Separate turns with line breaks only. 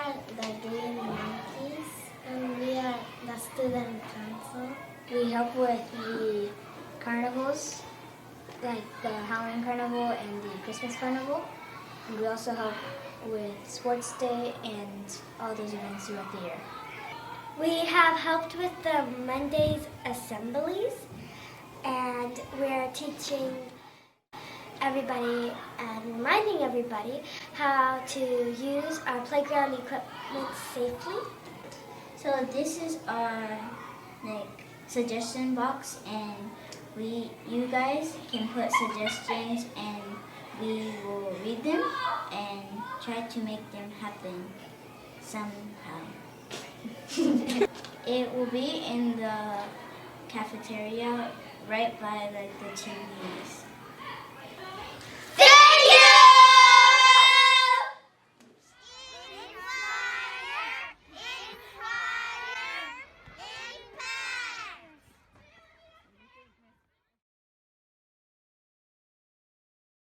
are the Green Monkeys, and we are the student council.
We help with the carnivals, like the Halloween Carnival and the Christmas Carnival. And we also help with Sports Day and all those events throughout the year.
We have helped with the Monday's assemblies, and we're teaching everybody and reminding everybody how to use our playground equipment safely.
So this is our suggestion box, and you guys can put suggestions and we will read them and try to make them happen somehow. It will be in the cafeteria right by the TVs.